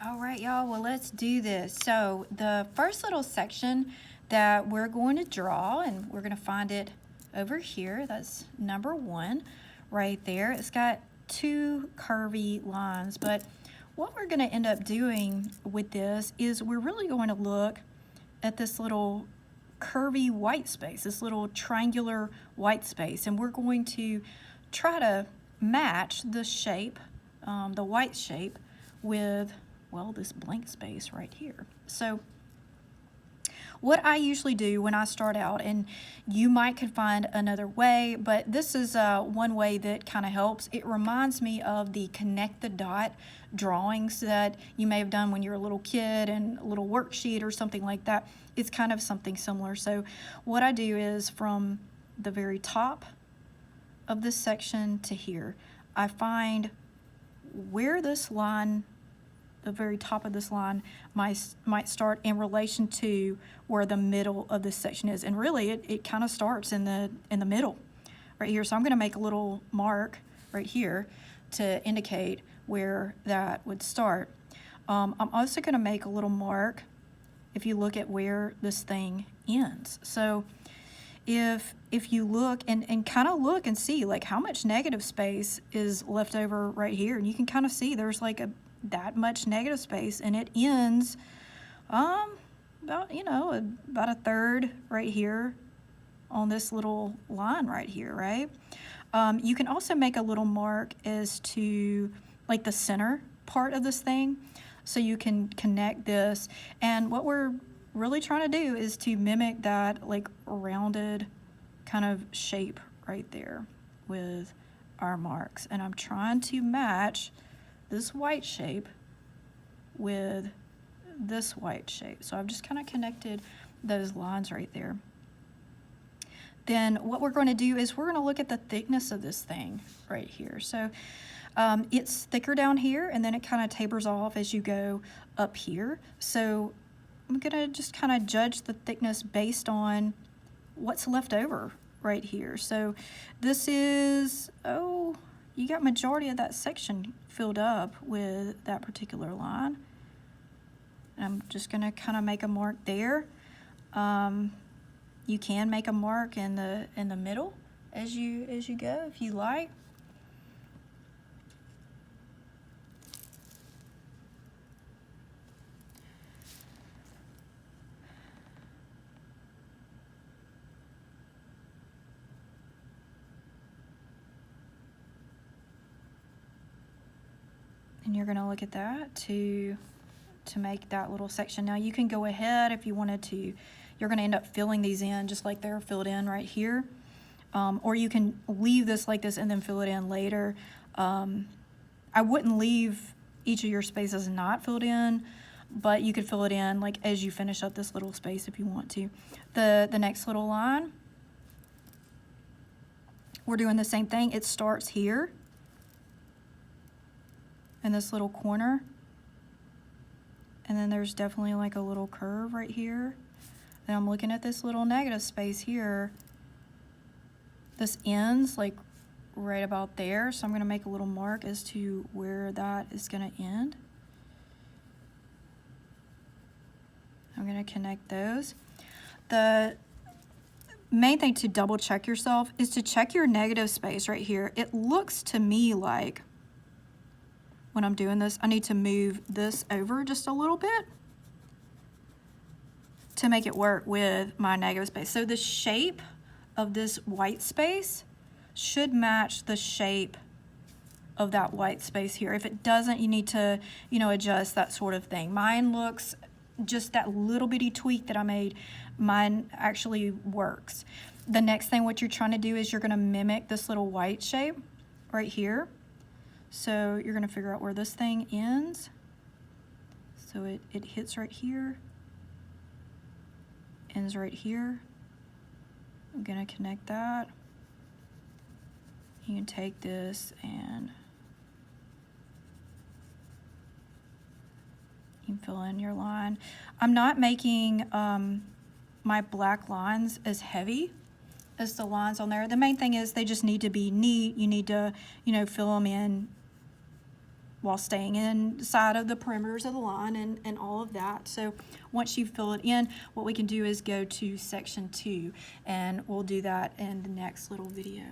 All right, y'all, well, let's do this. So the first little section that we're going to draw, and we're going to find it over here, that's number 1 right there. It's got 2 curvy lines, but what we're going to end up doing with this is we're really going to look at this little curvy white space, this little triangular white space, and we're going to try to match the shape, the white shape, with, well, this blank space right here. So what I usually do when I start out, and you might could find another way, but this is one way that kind of helps. It reminds me of the connect the dot drawings that you may have done when you were a little kid, and a little worksheet or something like that. It's kind of something similar. So what I do is from the very top of this section to here, I find where this line, the very top of this line, might start in relation to where the middle of this section is. And really it kind of starts in the middle right here. So I'm going to make a little mark right here to indicate where that would start. I'm also going to make a little mark if you look at where this thing ends. So if you look and kind of look and see like how much negative space is left over right here, and you can kind of see there's like that much negative space, and it ends about a third right here on this little line right here, right? You can also make a little mark as to like the center part of this thing, so you can connect this. And what we're really trying to do is to mimic that like rounded kind of shape right there with our marks. And I'm trying to match this white shape with this white shape. So I've just kind of connected those lines right there. Then what we're going to do is we're going to look at the thickness of this thing right here. So it's thicker down here, and then it kind of tapers off as you go up here. So I'm going to just kind of judge the thickness based on what's left over right here. So this is, you got majority of that section filled up with that particular line. I'm just going to kind of make a mark there. You can make a mark in the middle as you go if you like. And you're going to look at that to make that little section. Now you can go ahead if you wanted to. You're going to end up filling these in just like they're filled in right here. Or you can leave this like this and then fill it in later. I wouldn't leave each of your spaces not filled in, but you could fill it in like as you finish up this little space if you want to. The next little line, we're doing the same thing. It starts here in this little corner, and then there's definitely like a little curve right here. And I'm looking at this little negative space here. This ends like right about there, so I'm going to make a little mark as to where that is going to end. I'm going to connect those. The main thing to double check yourself is to check your negative space right here. It looks to me like when I'm doing this, I need to move this over just a little bit to make it work with my negative space. So the shape of this white space should match the shape of that white space here. If it doesn't, you need to, adjust that sort of thing. Mine looks, just that little bitty tweak that I made, mine actually works. The next thing what you're trying to do is you're going to mimic this little white shape right here. So you're going to figure out where this thing ends. So it hits right here, ends right here. I'm going to connect that. You can take this and you can fill in your line. I'm not making my black lines as heavy as the lines on there. The main thing is they just need to be neat. You need to, fill them in while staying inside of the perimeters of the line and all of that. So once you fill it in, what we can do is go to section 2, and we'll do that in the next little video.